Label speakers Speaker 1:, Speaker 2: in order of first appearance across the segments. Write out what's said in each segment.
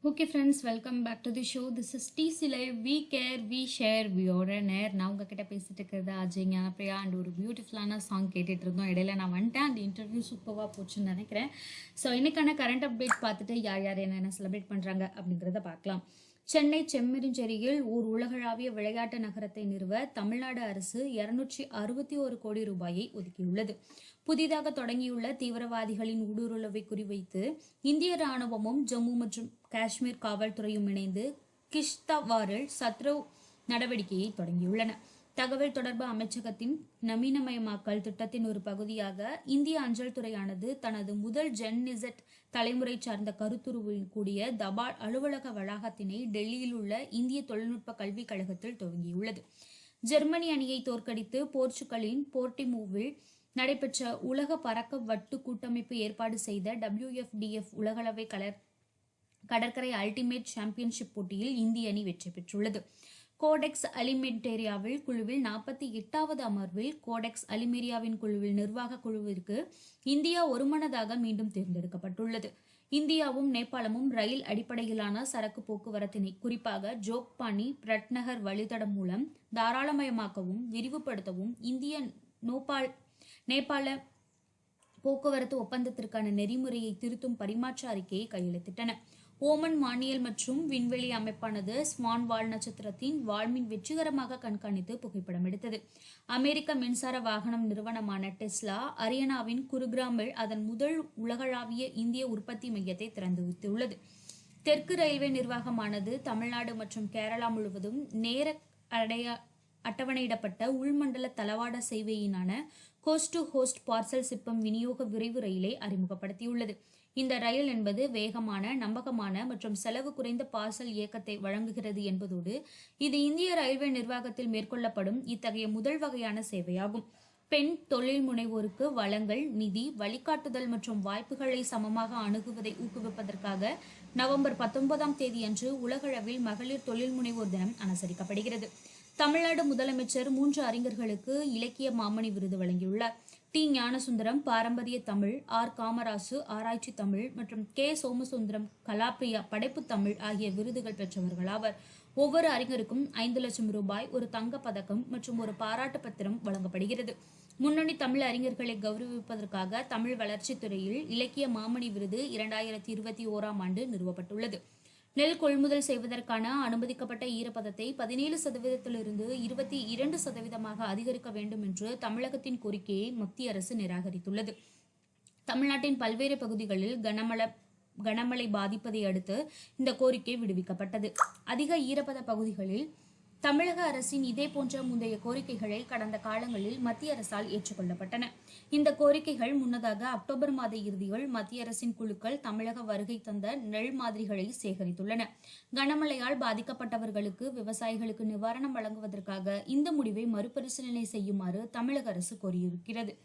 Speaker 1: Okay friends, welcome back to the show. This is TC Live. We care, we share, we are an air. நான் உங்ககிட்ட பேசிட்டு இருக்கிறது Ajay Gnanapriya and ஒரு பியூட்டிஃபுல்லான song கேட்டுட்டு இருந்தோம். இடையில நான் வந்துட்டேன். அந்த இன்டர்வியூ சூப்பராக போச்சுன்னு நினைக்கிறேன். ஸோ இன்னைக்கான கரண்ட் அப்டேட் பார்த்துட்டு யார் யார் என்னென்ன செலிப்ரேட் பண்ணுறாங்க அப்படிங்கிறத பார்க்கலாம். சென்னை செம்மறிஞ்சேரியில் ஓர் உலகளாவிய விளையாட்டு நகரத்தை நிறுவ தமிழ்நாடு அரசு 261 கோடி ரூபாயை ஒதுக்கியுள்ளது. புதிதாக தொடங்கியுள்ள தீவிரவாதிகளின் ஊடுருவலை குறிவைத்து இந்திய ராணுவமும் ஜம்மு மற்றும் காஷ்மீர் காவல்துறையும் இணைந்து கிஷ்தவாரில் சத்ரவ் நடவடிக்கையை தொடங்கியுள்ளன. தகவல் தொடர்பு அமைச்சகத்தின் நவீனமயமாக்கல் திட்டத்தின் ஒரு பகுதியாக இந்திய அஞ்சல் துறையானது தனது முதல் ஜென்இசட் தலைமுறை சார்ந்த கருத்துருவுடன் கூடிய தபால் அலுவலக வளாகத்தினை டெல்லியில் உள்ள இந்திய தொழில்நுட்ப கல்விக் கழகத்தில் துவங்கியுள்ளது. ஜெர்மனி அணியை தோற்கடித்து போர்ச்சுகலின் போர்ட்டிமோவில் நடைபெற்ற உலக பறக்க வட்டு கூட்டமைப்பு ஏற்பாடு செய்த WFDF உலகளவை கடற்கரை அல்டிமேட் சாம்பியன்ஷிப் போட்டியில் இந்திய அணி வெற்றி பெற்றுள்ளது. கோடெக்ஸ் அலிமெண்டேரியாவில் குழுவில் 48வது அமர்வில் கோடெக்ஸ் அலிமெரியாவின் குழுவில் நிர்வாக குழுவிற்கு இந்தியா ஒருமனதாக மீண்டும் தேர்ந்தெடுக்கப்பட்டுள்ளது. இந்தியாவும் நேபாளமும் ரயில் அடிப்படையிலான சரக்கு போக்குவரத்தினை குறிப்பாக ஜோக்பானி பிரட்நகர் வழித்தடம் மூலம் தாராளமயமாக்கவும் விரிவுபடுத்தவும் இந்திய நேபாள போக்குவரத்து ஒப்பந்தத்திற்கான நெறிமுறையை திருத்தும் பரிமாற்ற அறிக்கையை கையெழுத்திட்டன. ஓமன் வானியல் மற்றும் விண்வெளி அமைப்பானது ஸ்வான் வால் நட்சத்திரத்தின் வால்மீன் வெற்றிகரமாக கண்காணித்து புகைப்படம் எடுத்தது. அமெரிக்க மின்சார வாகனம் நிறுவனமான டெஸ்லா அரியானாவின் குருகிராமில் அதன் முதல் உலகளாவிய இந்திய உற்பத்தி மையத்தை திறந்து வைத்துள்ளது. தெற்கு ரயில்வே நிர்வாகமானது தமிழ்நாடு மற்றும் கேரளா முழுவதும் நேர அட்டவணையிடப்பட்ட உள்மண்டல தளவாட சேவையினான கோஸ்ட் டு ஹோஸ்ட் பார்சல் சிப்பம் விநியோக விரைவு ரயிலை அறிமுகப்படுத்தியுள்ளது. இந்த ரயில் என்பது வேகமான, நம்பகமான மற்றும் செலவு குறைந்த பார்சல் இயக்கத்தை வழங்குகிறது என்பதோடு இது இந்திய ரயில்வே நிர்வாகத்தில் மேற்கொள்ளப்படும் இத்தகைய முதல் வகையான சேவையாகும். பெண் தொழில் முனைவோருக்கு வளங்கள், நிதி, வழிகாட்டுதல் மற்றும் வாய்ப்புகளை சமமாக அணுகுவதை ஊக்குவிப்பதற்காக நவம்பர் 19ஆம் தேதியன்று உலகளவில் மகளிர் தொழில் முனைவோர் தினம் அனுசரிக்கப்படுகிறது. தமிழ்நாடு முதலமைச்சர் 3 அறிஞர்களுக்கு இலக்கிய மாமணி விருது வழங்கியுள்ளார். டி. ஞானசுந்தரம் பாரம்பரிய தமிழ், ஆர். காமராசு ஆராய்ச்சி தமிழ் மற்றும் கே. சோமசுந்தரம் கலாப்பிரியா படைப்பு தமிழ் ஆகிய விருதுகள் பெற்றவர்களாவர். ஒவ்வொரு அறிஞருக்கும் 5 லட்சம் ரூபாய், ஒரு தங்கப் பதக்கம் மற்றும் ஒரு பாராட்டு பத்திரம் வழங்கப்படுகிறது. முன்னணி தமிழ் அறிஞர்களை கௌரவிப்பதற்காக தமிழ் வளர்ச்சித் துறையில் இலக்கிய மாமணி விருது 2021ஆம் ஆண்டு நிறுவப்பட்டுள்ளது. நெல் கொள்முதல் செய்வதற்கான அனுமதிக்கப்பட்ட ஈரப்பதத்தை 17%லிருந்து 22% அதிகரிக்க வேண்டும் என்று தமிழகத்தின் கோரிக்கையை மத்திய அரசு நிராகரித்துள்ளது. தமிழ்நாட்டின் பல்வேறு பகுதிகளில் கனமழை பாதிப்பதை அடுத்து இந்த கோரிக்கை விடுவிக்கப்பட்டது. அதிக ஈரப்பத பகுதிகளில் தமிழக அரசின் இதே போன்ற முந்தைய கோரிக்கைகளை கடந்த காலங்களில் மத்திய அரசால் ஏற்றுக்கொள்ளப்பட்டன. இந்த கோரிக்கைகள் முன்னதாக அக்டோபர் மாத இறுதியில் மத்திய அரசின் குழுக்கள் தமிழக வருகை தந்த நெல் மாதிரிகளை சேகரித்துள்ளன. கனமழையால் பாதிக்கப்பட்டவர்களுக்கு, விவசாயிகளுக்கு நிவாரணம் வழங்குவதற்காக இந்த முடிவை மறுபரிசீலனை செய்யுமாறு தமிழக அரசு கோரியிருக்கிறது.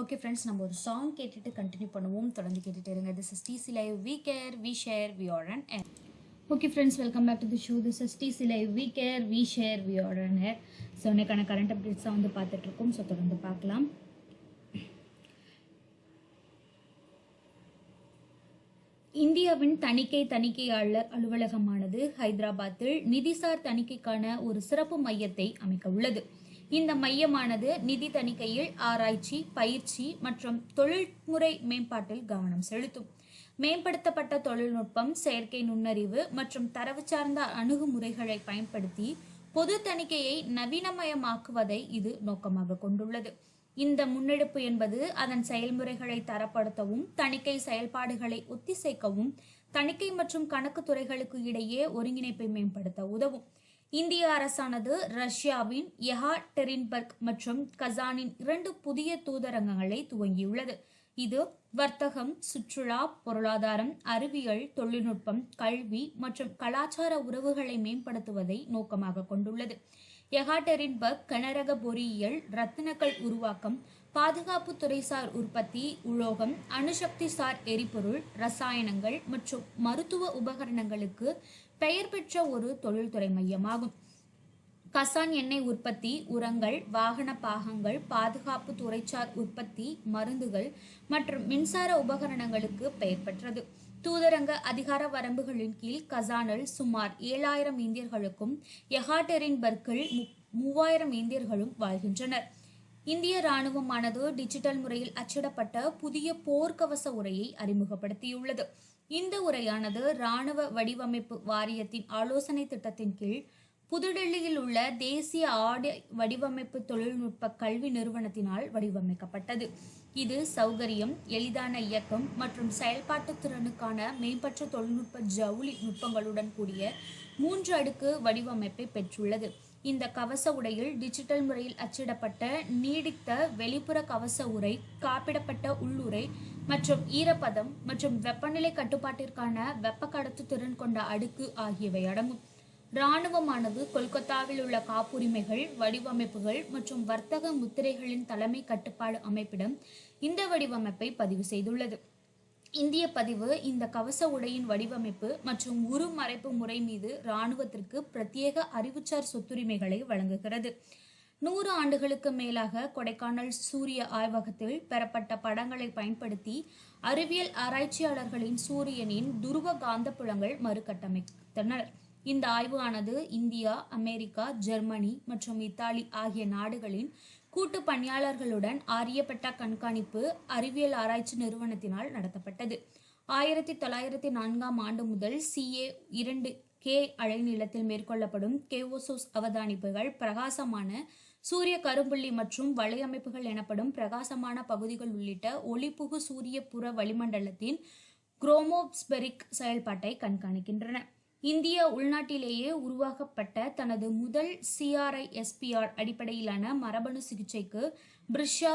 Speaker 1: ஓகே ஃப்ரெண்ட்ஸ், நம்ம ஒரு சாங் கேட்டுட்டு கண்டினியூ பண்ணுவோம். தொடர்ந்து கேட்டுட்டு இருங்க. This is TC Live. We care, we share, we are an air. Okay friends, welcome back to the show. This is TC Live. We care, we share, we are an air. So இன்னைக்கான current அப்டேட்ஸாக வந்து பார்த்துட்ருக்கோம். So தொடர்ந்து பார்க்கலாம். இந்தியாவின் தணிக்கையாளர் அலுவலகமானது ஹைதராபாத்தில் நிதிசார் தணிக்கைக்கான ஒரு சிறப்பு மையத்தை அமைக்க உள்ளது. இந்த மையமானது நிதி தணிக்கையில் ஆராய்ச்சி, பயிற்சி மற்றும் தொழில்முறை மேம்பாட்டில் கவனம் செலுத்தும். மேம்படுத்தப்பட்ட தொழில்நுட்பம், செயற்கை நுண்ணறிவு மற்றும் தரவு சார்ந்த அணுகுமுறைகளை பயன்படுத்தி பொது தணிக்கையை நவீனமயமாக்குவதை இது நோக்கமாக கொண்டுள்ளது. இந்த முன்னெடுப்பு என்பது அதன் செயல்முறைகளை தரப்படுத்தவும், தணிக்கை செயல்பாடுகளை ஒத்திசைக்கவும், தணிக்கை மற்றும் கணக்கு துறைகளுக்கு இடையே ஒருங்கிணைப்பை மேம்படுத்த உதவும். இந்திய அரசானது ரஷ்யாவின் யெகாட்டெரின்பர்க் மற்றும் கசானின் 2 புதிய தூதரகங்களை துவங்கியுள்ளது. இது வர்த்தகம், சுற்றுலா, பொருளாதாரம், அறிவியல், தொழில்நுட்பம், கல்வி மற்றும் கலாச்சார உறவுகளை மேம்படுத்துவதை நோக்கமாக கொண்டுள்ளது. யெகாட்டெரின்பர்க் கனரக பொறியியல், ரத்தினக்கல் உருவாக்கம், பாதுகாப்பு துறைசார் உற்பத்தி, உலோகம், அணுசக்தி சார் எரிபொருள், ரசாயனங்கள் மற்றும் மருத்துவ உபகரணங்களுக்கு பெயர் பெற்ற ஒரு தொழில்துறை மையமாகும். கசான் எண்ணெய் உற்பத்தி, உரங்கள், வாகன பாகங்கள், பாதுகாப்பு துறைசார் உற்பத்தி, மருந்துகள் மற்றும் மின்சார உபகரணங்களுக்கு பெயர் பெற்றது. தூதரங்க அதிகார வரம்புகளின் கீழ் கசானில் சுமார் 7,000 இந்தியர்களுக்கும் எகாட்டெரின்பர்க்கில் 3,000 இந்தியர்களும் வாழ்கின்றனர். இந்திய இராணுவமானது டிஜிட்டல் முறையில் அச்சிடப்பட்ட புதிய போர்க்கவச உரையை அறிமுகப்படுத்தியுள்ளது. இந்த உரையானது இராணுவ வடிவமைப்பு வாரியத்தின் ஆலோசனை திட்டத்தின் கீழ் புதுடெல்லியில் உள்ள தேசிய ஆடை வடிவமைப்பு தொழில்நுட்ப கல்வி நிறுவனத்தினால் வடிவமைக்கப்பட்டது. இது சௌகரியம், எளிதான இயக்கம் மற்றும் செயல்பாட்டு திறனுக்கான மேம்பட்ட தொழில்நுட்ப ஜவுளி நுட்பங்களுடன் கூடிய 3 அடுக்கு வடிவமைப்பை பெற்றுள்ளது. இந்த கவச உடையில் டிஜிட்டல் முறையில் அச்சிடப்பட்ட நீடித்த வெளிப்புற கவச உரை, காப்பிடப்பட்ட உள்ளுறை மற்றும் ஈரப்பதம் மற்றும் வெப்பநிலை கட்டுப்பாட்டிற்கான வெப்ப கடத்து திறன் கொண்ட அடுக்கு ஆகியவை அடங்கும். இராணுவமானது கொல்கத்தாவில் உள்ள காப்புரிமைகள், வடிவமைப்புகள் மற்றும் வர்த்தக முத்திரைகளின் தலைமை கட்டுப்பாடு அமைப்பிடம் இந்த வடிவமைப்பை பதிவு செய்துள்ளது. இந்திய பதிவு இந்த கவச உடையின் வடிவமைப்பு மற்றும் உருமறைப்பு முறை மீது இராணுவத்திற்கு பிரத்யேக அறிவுசார் சொத்துரிமைகளை வழங்குகிறது. 100 ஆண்டுகளுக்கு மேலாக கொடைக்கானல் சூரிய ஆய்வகத்தில் பெறப்பட்ட படங்களை பயன்படுத்தி அறிவியல் ஆராய்ச்சியாளர்களின் சூரியனின் துருவ காந்தப்புலங்கள் மறுகட்டமைத்தனர். இந்த ஆய்வு ஆனது இந்தியா, அமெரிக்கா, ஜெர்மனி மற்றும் இத்தாலி ஆகிய நாடுகளின் கூட்டு பணியாளர்களுடன் ஆரியப்பட்டா கண்காணிப்பு அறிவியல் ஆராய்ச்சி நிறுவனத்தினால் நடத்தப்பட்டது. 1904 ஆண்டு முதல் CA-2K அலைநீளத்தில் மேற்கொள்ளப்படும் கேவோசோஸ் அவதானிப்புகள் பிரகாசமான சூரிய கரும்புள்ளி மற்றும் வலையமைப்புகள் எனப்படும் பிரகாசமான பகுதிகள் உள்ளிட்ட ஒளிபுகு சூரிய புற வளிமண்டலத்தின் குரோமோஸ்பெரிக் செயல்பாட்டை கண்காணிக்கின்றன. இந்திய உள்நாட்டிலேயே உருவாக்கப்பட்ட தனது முதல் CRISPR அடிப்படையிலான மரபணு சிகிச்சைக்கு பிர்சா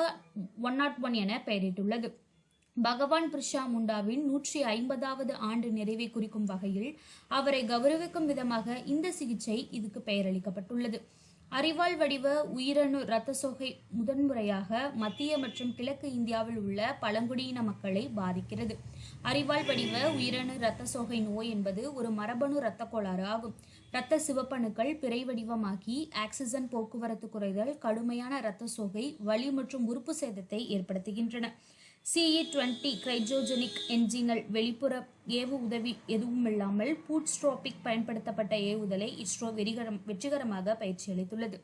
Speaker 1: 101 என பெயரிட்டுள்ளது. பகவான் பிர்சா முண்டாவின் 150வது ஆண்டு நிறைவை குறிக்கும் வகையில் அவரை கௌரவிக்கும் விதமாக இந்த சிகிச்சை இதுக்கு பெயரளிக்கப்பட்டுள்ளது. அறிவாள் வடிவ உயிரணு இரத்த சோகை முதன்முறையாக மத்திய மற்றும் கிழக்கு இந்தியாவில் உள்ள பழங்குடியின மக்களை பாதிக்கிறது. அறிவாள் வடிவ உயிரணு இரத்த சோகை நோய் என்பது ஒரு மரபணு இரத்த கோளாறு ஆகும். இரத்த சிவப்பணுக்கள் பிறை வடிவமாகி ஆக்சிஜன் போக்குவரத்து குறைதல், கடுமையான இரத்த சோகை, வலி மற்றும் உறுப்பு சேதத்தை ஏற்படுத்துகின்றன. CE-20 கிரைஜோஜெனிக் என்ஜினல் வெளிப்புற ஏவு உதவி எதுவுமில்லாமல் பூட்ஸ்ட்ராப்பிக் பயன்படுத்தப்பட்ட ஏவுதலை இஸ்ரோ வெற்றிகரமாக பயிற்சி அளித்துள்ளது.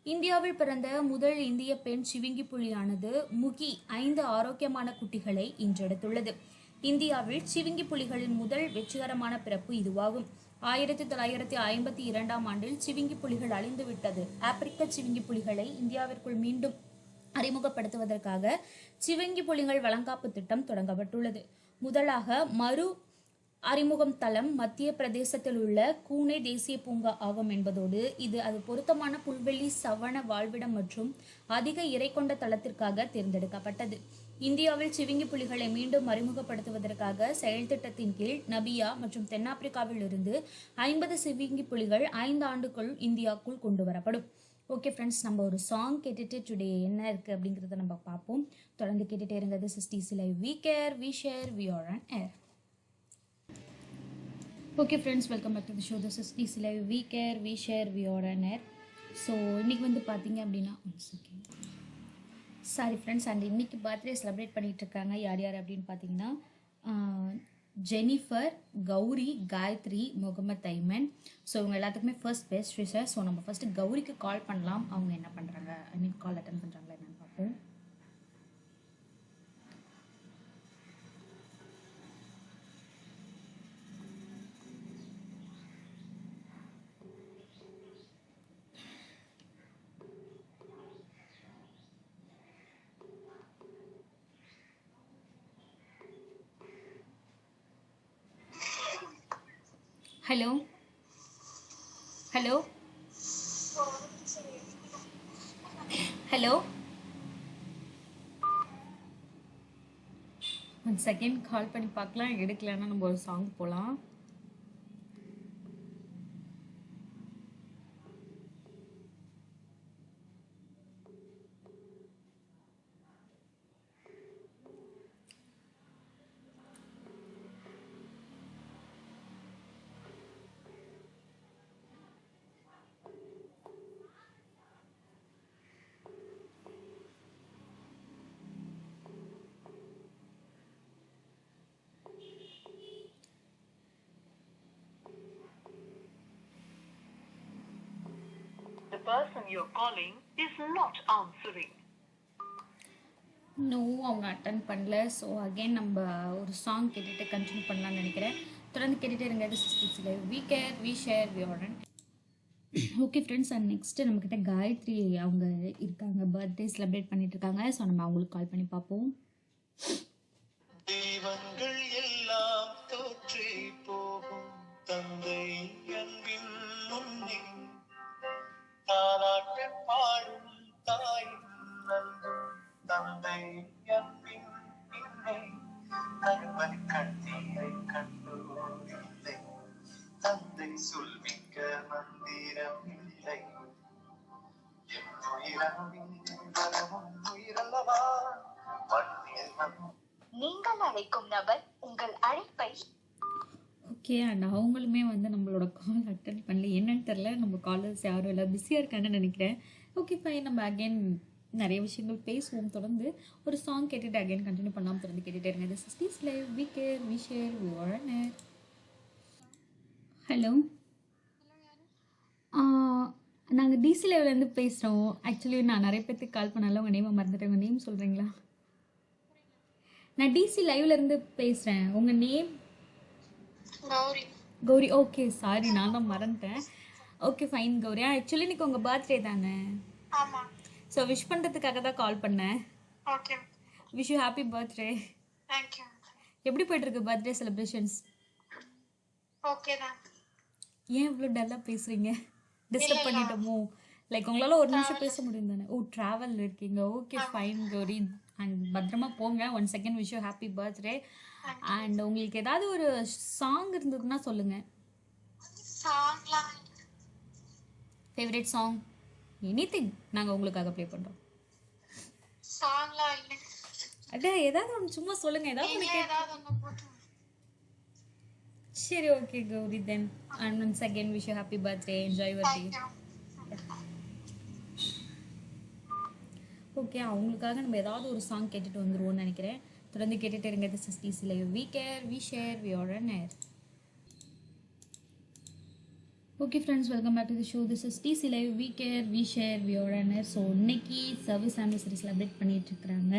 Speaker 1: இந்தியாவில் பிறந்த முதல் இந்திய பெண் சிவிங்கி புலியானது முகி 5 ஆரோக்கியமான குட்டிகளை ஈன்றெடுத்துள்ளது. இந்தியாவில் சிவிங்கி புலிகளின் முதல் வெற்றிகரமான பிறப்பு இதுவாகும். 1952 ஆண்டில் சிவிங்கி புலிகள் அழிந்துவிட்டது. ஆப்பிரிக்க சிவிங்கி புலிகளை இந்தியாவிற்குள் மீண்டும் அறிமுகப்படுத்துவதற்காக சிவிங்கி புலிகள் வளங்காப்பு திட்டம் தொடங்கப்பட்டுள்ளது. முதலாக மறு அறிமுகம் தளம் மத்திய பிரதேசத்தில் உள்ள கூனே தேசிய பூங்கா ஆகும் என்பதோடு அது பொருத்தமான புல்வெளி சவண வாழ்விடம் மற்றும் அதிக இறை கொண்ட தளத்திற்காக தேர்ந்தெடுக்கப்பட்டது. இந்தியாவில் சிவிங்கி புலிகளை மீண்டும் அறிமுகப்படுத்துவதற்காக செயல் திட்டத்தின் கீழ் நபியா மற்றும் தென்னாப்பிரிக்காவில் இருந்து 50 சிவிங்கி புலிகள் 5 ஆண்டுக்குள் இந்தியாவுக்குள் கொண்டு வரப்படும். ஓகே ஃப்ரெண்ட்ஸ், நம்ம ஒரு சாங் கேட்டுட்டு டுடே என்ன இருக்குது அப்படிங்கிறத நம்ம பார்ப்போம். தொடர்ந்து கேட்டுகிட்டே இருங்க. This is TC Live. We care, we share, we are on air. Okay friends, welcome back to the show. This is TC Live. We care, we share, we are on air. So இன்றைக்கி வந்து பார்த்தீங்க அப்படின்னா sorry friends, and இன்றைக்கி birthday celebrate பண்ணிகிட்டு இருக்காங்க. யார் யார் அப்படின்னு பார்த்தீங்கன்னா ஜெனிஃபர், கௌரி, காயத்ரி, முகமது ஐமன். ஸோ இவங்க எல்லாத்துக்குமே ஃபர்ஸ்ட் பெஸ்ட் விஷஸ். ஸோ நம்ம ஃபஸ்ட்டு கௌரிக்கு கால் பண்ணலாம். அவங்க என்ன பண்ணுறாங்க, கால் அட்டன் பண்ணுறாங்களா என்னன்னு பார்ப்போம். Hello hello hello, one second call பண்ணி பார்க்கலாம். எடுக்கலன்னா நம்ம ஒரு சாங் போகலாம்.
Speaker 2: person you're calling is not answering.
Speaker 1: No அவங்க அட்டன் பண்ணல. ஸோ அகெயின் நம்ம ஒரு சாங் கேட்டுட்டு கண்டினியூ பண்ணலாம்னு நினைக்கிறேன். தொடர்ந்து கேட்டுகிட்டே இருங்க. This is D C live. We care we share we are. Okay friends, and next நம்மக்கிட்ட காயத்ரி அவங்க இருக்காங்க, பர்த்டே செலிப்ரேட் பண்ணிட்டு இருக்காங்க. ஸோ நம்ம அவங்களுக்கு கால் பண்ணி பார்ப்போம்.
Speaker 3: தெய்வங்கள் எல்லாம் தோற்றே போகும் தந்தை அன்பின் முன்னே தாலாட்டு பாடும் தாயின் அன்பும் தந்தை அன்பின் பின்னே கருவறை கண்ணீரை கண்டோரில்லை தந்தை சொல்மிக்க மந்திரம் இல்லை என் உயிரன்பின் வரவும் உயிரல்லவா மண்ணில்
Speaker 2: நீங்கள் அழைக்கும் நபர் உங்கள் அழைப்பை.
Speaker 1: ஓகே, அண்ட் அவங்களுமே வந்து நம்மளோட கால் அட்டன் பண்ணல. என்னன்னு தெரில, நம்ம காலர்ஸ் யாரும் இல்லை, பிஸியாக இருக்காங்கன்னு நினைக்கிறேன். ஓகே ஃபைன், நம்ம அகெயின் நிறைய விஷயங்கள் பேசுவோம். தொடர்ந்து ஒரு சாங் கேட்டுட்டு அகெயின் கண்டினியூ பண்ணலாம். தொடர்ந்து கேட்டுகிட்டே இருங்க. This is D C live. We care we share we are on air. Hello, நாங்கள் டிசி லைவ்லேருந்து பேசுகிறோம். ஆக்சுவலி நான் நிறைய பேர்த்துக்கு கால் பண்ணாலும் உங்கள் நேமை மறந்துட்டேன். உங்கள் நேம் சொல்கிறீங்களா? நான் டிசி லைவ்லேருந்து பேசுகிறேன். உங்கள் name?
Speaker 2: Gowri.
Speaker 1: Gowri. Okay, sorry, நான் தான் மறந்துட்டேன். Okay fine Gowri. ஆக்சுவலி இன்னைக்கு உங்கள் பர்த்டே தானே?
Speaker 2: ஆமாம்.
Speaker 1: ஸோ விஷ் பண்ணுறதுக்காக தான் கால் பண்ணேன்.
Speaker 2: Okay.
Speaker 1: Wish you happy birthday.
Speaker 2: Thank you.
Speaker 1: எப்படி போய்ட்டுருக்கு பர்த்டே செலிப்ரேஷன்ஸ்?
Speaker 2: ஓகே தான்.
Speaker 1: ஏன் இவ்வளோ டல்லாக பேசுகிறீங்க? டிஸ்டர்ப் பண்ணிட்டோமோ? லைக் உங்களால் ஒரு நிமிஷம் பேச முடியும் தானே? ஓ, ட்ராவல் இருக்கீங்க. ஓகே ஃபைன் கௌரி, அண்ட் பத்திரமா போங்க. One second, wish you happy birthday. And உங்களுக்கு ஏதாவது ஒரு சாங் இருந்ததுன்னா சொல்லுங்கள். ஃபேவரட் சாங், எனிதிங், நாங்கள் உங்களுக்காக ப்ளே பண்ணுறோம். அதான் ஏதாவது ஒன்று சும்மா சொல்லுங்கள். ஏதாவது சரி, okay Gowri, then and once again wish you happy birthday. Enjoy your day. Okay, அவங்களுக்காக நம்ம ஏதாவது ஒரு சாங் கேட்டுட்டு வந்துடுவோம்னு நினைக்கிறேன். தொடர்ந்து கேட்டுட்டு இருங்க. This is D C live. We care we share we are on air. Okay friends, welcome back to the show. This is D C live. We care we share we are on air. So இன்னைக்கு service anniversary celebrate பண்ணிட்டு இருக்கிறாங்க.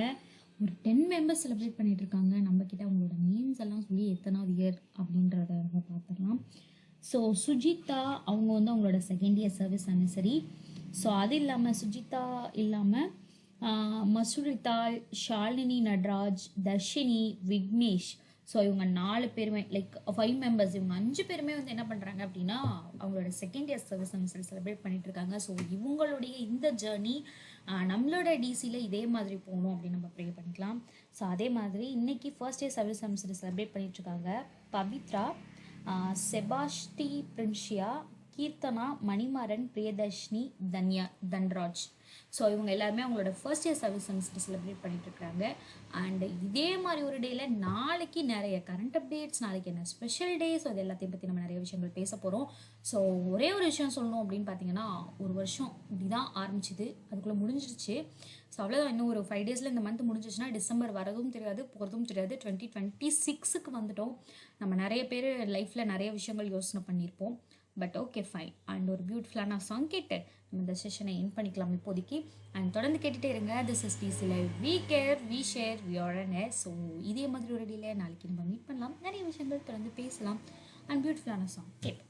Speaker 1: ஒரு 10 members celebrate பண்ணிட்டு இருக்காங்க. நம்மக்கிட்ட அவங்களோட names எல்லாம் சொல்லி எத்தனாவது இயர் அப்படின்றத நம்ம பார்த்துடலாம். ஸோ சுஜிதா, அவங்க வந்து அவங்களோட second year service anniversary. So அது இல்லாமல் சுஜிதா இல்லாமல் மசுரிதா, ஷாலினி நடராஜ், தர்ஷினி, விக்னேஷ். ஸோ இவங்க 4 பேருமே, லைக் 5 மெம்பர்ஸ், இவங்க 5 பேருமே வந்து என்ன பண்ணுறாங்க அப்படின்னா அவங்களோட second year service anniversary celebrate பண்ணிட்டு இருக்காங்க. ஸோ இவங்களுடைய இந்த ஜேர்னி நம்மளோட டிசியில் இதே மாதிரி போகணும் அப்படின்னு நம்ம ப்ரே பண்ணிக்கலாம். ஸோ அதே மாதிரி இன்னைக்கு first year service anniversary celebrate பண்ணிட்டு இருக்காங்க பவித்ரா, செபாஸ்டி, பிரின்ஷியா, கீர்த்தனா, மணிமாறன், பிரியதர்ஷினி, தன்ராஜ். ஸோ இவங்க எல்லாருமே அவங்களோட first year service semester celebrate பண்ணிட்டு இருக்காங்க. அண்ட் இதே மாதிரி ஒரு டேயில் நாளைக்கு நிறைய கரண்ட் அப்டேட்ஸ், நாளைக்கு என்ன ஸ்பெஷல் டே, ஸோ அது எல்லாத்தையும் பற்றி நம்ம நிறைய விஷயங்கள் பேச போகிறோம். ஸோ ஒரே ஒரு விஷயம் சொல்லணும் அப்படின்னு பார்த்தீங்கன்னா, ஒரு வருஷம் இப்படி தான் ஆரம்பிச்சிது, அதுக்குள்ளே முடிஞ்சிருச்சு. ஸோ அவ்வளோதான். இன்னும் ஒரு 5 டேஸில் இந்த மந்த் முடிஞ்சிச்சுன்னா டிசம்பர் வரதும் தெரியாது, போகிறதும் தெரியாது. 2026க்கு வந்துட்டோம். நம்ம நிறைய பேர் லைஃப்பில் நிறைய விஷயங்கள் யோசனை பண்ணியிருப்போம். But okay fine. அண்ட் ஒரு பியூட்டிஃபுல்லான சாங் கேட்டு நம்ம இந்த செஷனை என் பண்ணிக்கலாம் இப்போதைக்கு. அண்ட் தொடர்ந்து கேட்டுகிட்டே இருங்க. This is D C live. We care we share we are on air. So இதே மாதிரி ஒரு டேல நாளைக்கு நம்ம மீட் பண்ணலாம், நிறைய விஷயங்கள் தொடர்ந்து பேசலாம். அண்ட் பியூட்டிஃபுல்லான சாங் கேட்டு